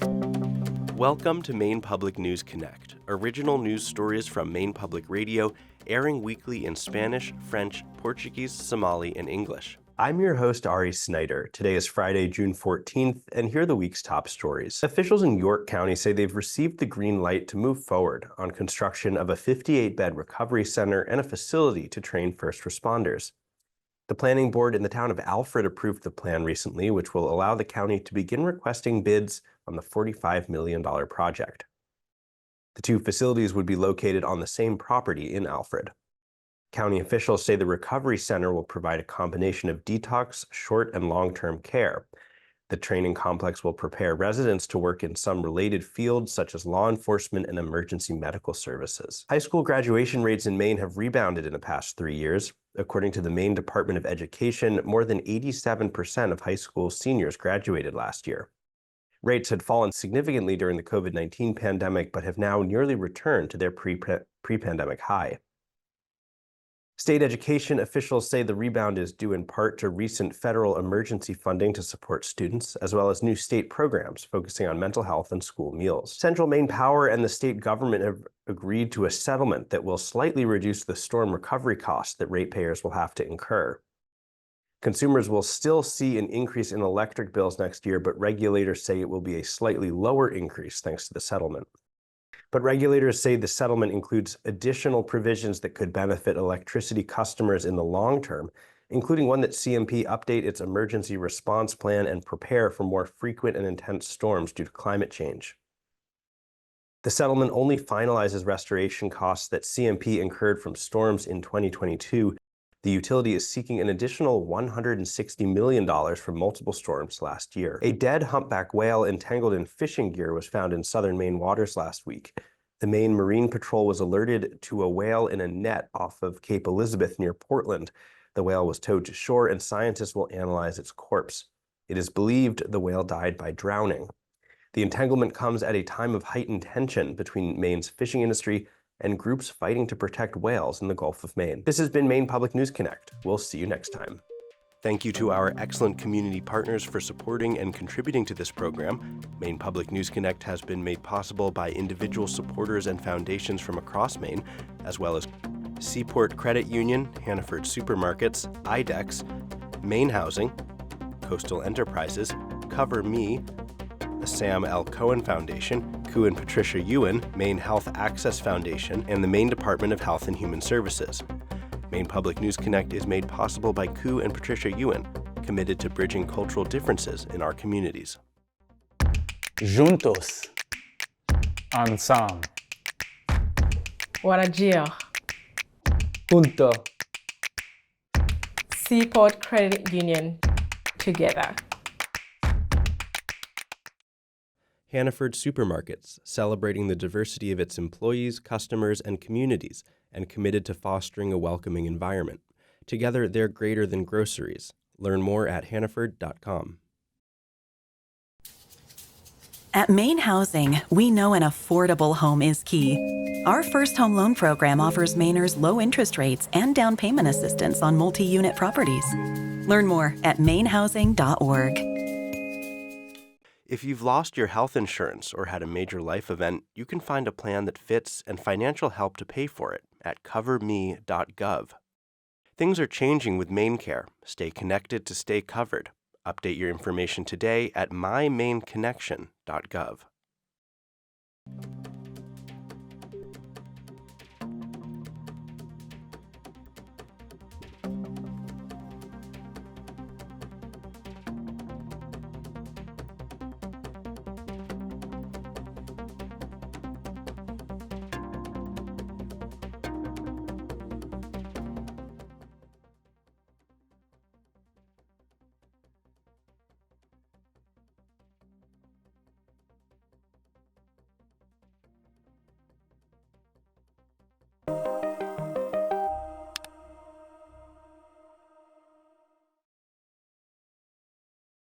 Welcome to Maine Public News Connect, original news stories from Maine Public Radio, airing weekly in Spanish, French, Portuguese, Somali, and English. I'm your host, Ari Snider. Today is Friday, June 14th, and here are the week's top stories. Officials in York County say they've received the green light to move forward on construction of a 58-bed recovery center and a facility to train first responders. The planning board in the town of Alfred approved the plan recently, which will allow the county to begin requesting bids on the $45 million project. The two facilities would be located on the same property in Alfred. County officials say the recovery center will provide a combination of detox, short, and long-term care. The training complex will prepare residents to work in some related fields such as law enforcement and emergency medical services. High school graduation rates in Maine have rebounded in the past 3 years. According to the Maine Department of Education, more than 87% of high school seniors graduated last year. Rates had fallen significantly during the COVID-19 pandemic, but have now nearly returned to their pre-pandemic high. State education officials say the rebound is due in part to recent federal emergency funding to support students, as well as new state programs focusing on mental health and school meals. Central Maine Power and the state government have agreed to a settlement that will slightly reduce the storm recovery costs that ratepayers will have to incur. Consumers will still see an increase in electric bills next year, but regulators say it will be a slightly lower increase thanks to the settlement. But regulators say the settlement includes additional provisions that could benefit electricity customers in the long term, including one that CMP update its emergency response plan and prepare for more frequent and intense storms due to climate change. The settlement only finalizes restoration costs that CMP incurred from storms in 2022. The utility is seeking an additional $160 million from multiple storms last year. A dead humpback whale entangled in fishing gear was found in southern Maine waters last week. The Maine Marine Patrol was alerted to a whale in a net off of Cape Elizabeth near Portland. The whale was towed to shore, and scientists will analyze its corpse. It is believed the whale died by drowning. The entanglement comes at a time of heightened tension between Maine's fishing industry and groups fighting to protect whales in the Gulf of Maine. This has been Maine Public News Connect. We'll see you next time. Thank you to our excellent community partners for supporting and contributing to this program. Maine Public News Connect has been made possible by individual supporters and foundations from across Maine, as well as cPort Credit Union, Hannaford Supermarkets, IDEXX, MaineHousing, Coastal Enterprises, CoverMe, the Sam L. Cohen Foundation, Koo and Patricia Yuen, Maine Health Access Foundation, and the Maine Department of Health and Human Services. Maine Public News Connect is made possible by Koo and Patricia Yuen, committed to bridging cultural differences in our communities. Juntos. Ensemble. Warajir. Junto. cPort Credit Union. Together. Hannaford Supermarkets, celebrating the diversity of its employees, customers, and communities, and committed to fostering a welcoming environment. Together, they're greater than groceries. Learn more at hannaford.com. At MaineHousing, we know an affordable home is key. Our first home loan program offers Mainers low interest rates and down payment assistance on multi-unit properties. Learn more at MaineHousing.org. If you've lost your health insurance or had a major life event, you can find a plan that fits and financial help to pay for it at coverme.gov. Things are changing with MaineCare. Stay connected to stay covered. Update your information today at mymaineconnection.gov.